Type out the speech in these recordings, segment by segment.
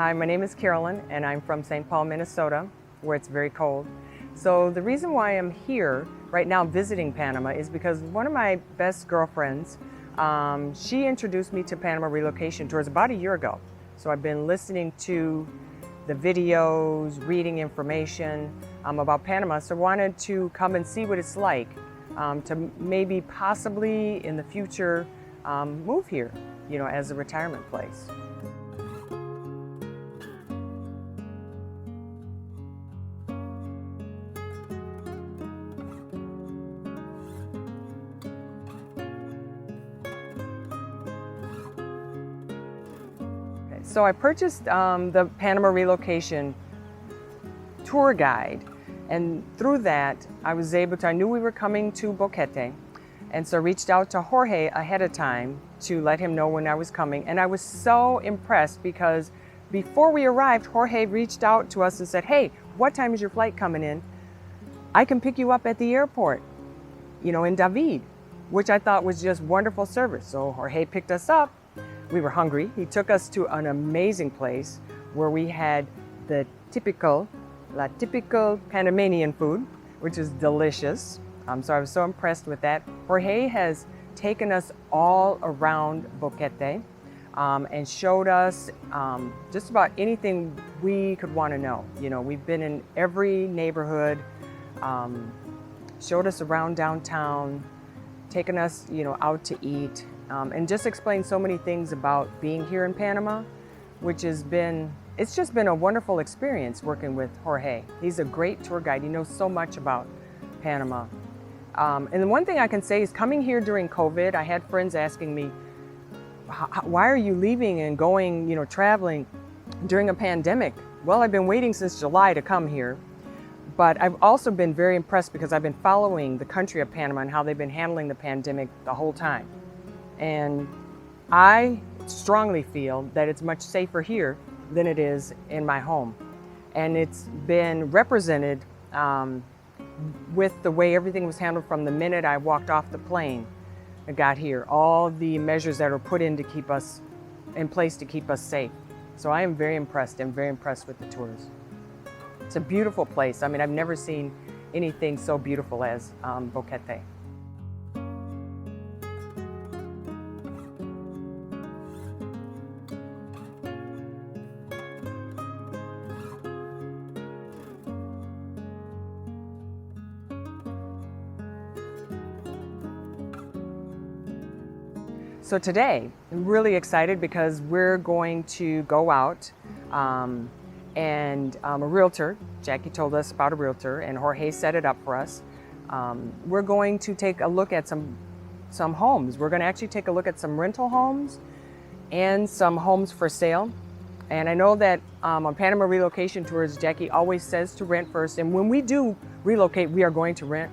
Hi, my name is Carolyn and I'm from St. Paul, Minnesota, where it's very cold. So the reason why I'm here right now visiting Panama is because one of my best girlfriends, she introduced me to Panama Relocation Tours about a year ago. So I've been listening to the videos, reading information about Panama, so I wanted to come and see what it's like to maybe possibly in the future move here, as a retirement place. So I purchased the Panama Relocation Tour guide, and through that I knew we were coming to Boquete, and so I reached out to Jorge ahead of time to let him know when I was coming, and I was so impressed because before we arrived, Jorge reached out to us and said, "Hey, what time is your flight coming in? I can pick you up at the airport, in David," which I thought was just wonderful service. So Jorge picked us up. We were hungry. He took us to an amazing place where we had the typical Panamanian food, which is delicious. So I was so impressed with that. Jorge has taken us all around Boquete and showed us just about anything we could want to know. We've been in every neighborhood, showed us around downtown, taken us, out to eat. And just explained so many things about being here in Panama, which it's just been a wonderful experience working with Jorge. He's a great tour guide. He knows so much about Panama. And the one thing I can say is coming here during COVID, I had friends asking me, why are you leaving and going, traveling during a pandemic? Well, I've been waiting since July to come here. But I've also been very impressed because I've been following the country of Panama and how they've been handling the pandemic the whole time. And I strongly feel that it's much safer here than it is in my home. And it's been represented with the way everything was handled from the minute I walked off the plane and got here. All the measures that are put in place to keep us safe. So I am very impressed and very impressed with the tours. It's a beautiful place. I mean, I've never seen anything so beautiful as Boquete. So today, I'm really excited because we're going to go out and a realtor, Jackie told us about a realtor, and Jorge set it up for us. We're going to take a look at some homes. We're going to actually take a look at some rental homes and some homes for sale. And I know that on Panama Relocation Tours, Jackie always says to rent first. And when we do relocate, we are going to rent.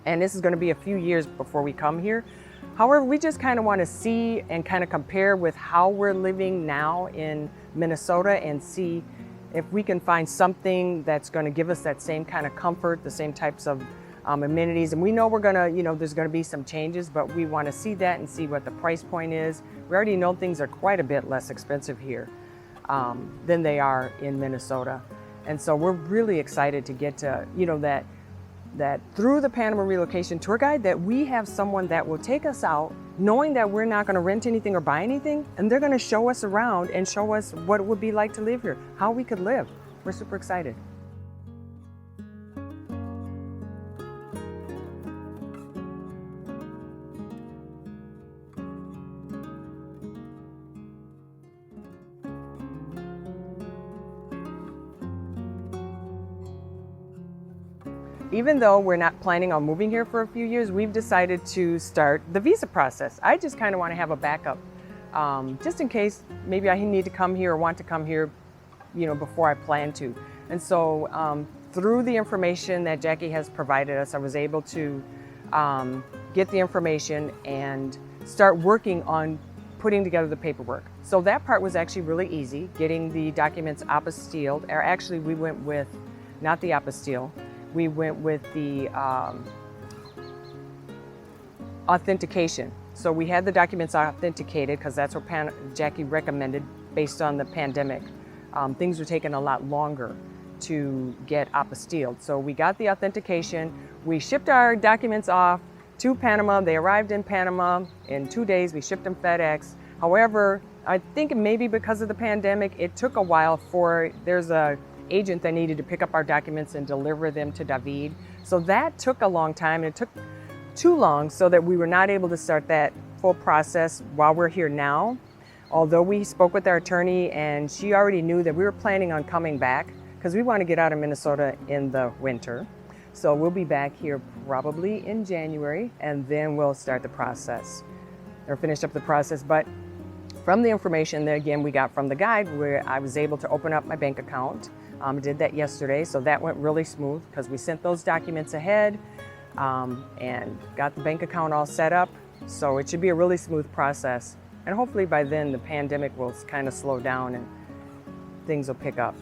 And this is going to be a few years before we come here. However, we just kind of want to see and kind of compare with how we're living now in Minnesota and see if we can find something that's going to give us that same kind of comfort, the same types of amenities. And we know we're going to, there's going to be some changes, but we want to see that and see what the price point is. We already know things are quite a bit less expensive here than they are in Minnesota. And so we're really excited to get to, that through the Panama Relocation Tour Guide, that we have someone that will take us out knowing that we're not going to rent anything or buy anything, and they're going to show us around and show us what it would be like to live here, how we could live. We're super excited. Even though we're not planning on moving here for a few years, we've decided to start the visa process. I just kind of want to have a backup, just in case maybe I need to come here or want to come here, before I plan to. And so through the information that Jackie has provided us, I was able to get the information and start working on putting together the paperwork. So that part was actually really easy, getting the documents apostilled, or actually we went with, not the apostille, we went with the authentication. So we had the documents authenticated because that's what Jackie recommended based on the pandemic things were taking a lot longer to get apostilled. So we got the authentication. We shipped our documents off to Panama. They arrived in Panama in 2 days. We shipped them FedEx. However, I think maybe because of the pandemic, it took a while there's a agent that needed to pick up our documents and deliver them to David. So that took a long time, and it took too long so that we were not able to start that full process while we're here now. Although we spoke with our attorney and she already knew that we were planning on coming back because we want to get out of Minnesota in the winter. So we'll be back here probably in January, and then we'll start the process or finish up the process. But from the information that, again, we got from the guide, where I was able to open up my bank account. Did that yesterday, so that went really smooth because we sent those documents ahead and got the bank account all set up. So it should be a really smooth process. And hopefully by then the pandemic will kind of slow down and things will pick up.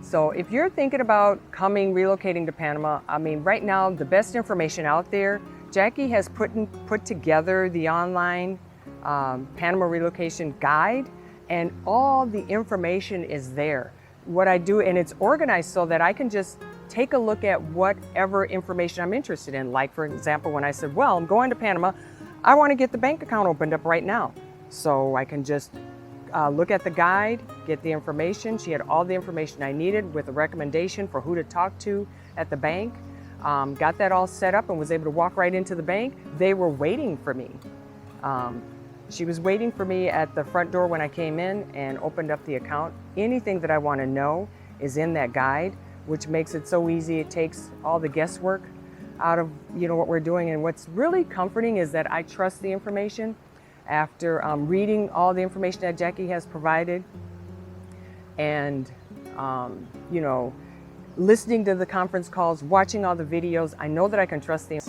So if you're thinking about relocating to Panama, I mean, right now, the best information out there, Jackie has put together the online Panama Relocation Guide, and all the information is there. What I do, and it's organized so that I can just take a look at whatever information I'm interested in. Like, for example, when I said, well, I'm going to Panama, I want to get the bank account opened up right now. So I can just look at the guide, get the information. She had all the information I needed with a recommendation for who to talk to at the bank. Got that all set up and was able to walk right into the bank. They were waiting for me. She was waiting for me at the front door when I came in and opened up the account. Anything that I want to know is in that guide, which makes it so easy. It takes all the guesswork out of what we're doing. And what's really comforting is that I trust the information. After reading all the information that Jackie has provided and, listening to the conference calls, watching all the videos, I know that I can trust the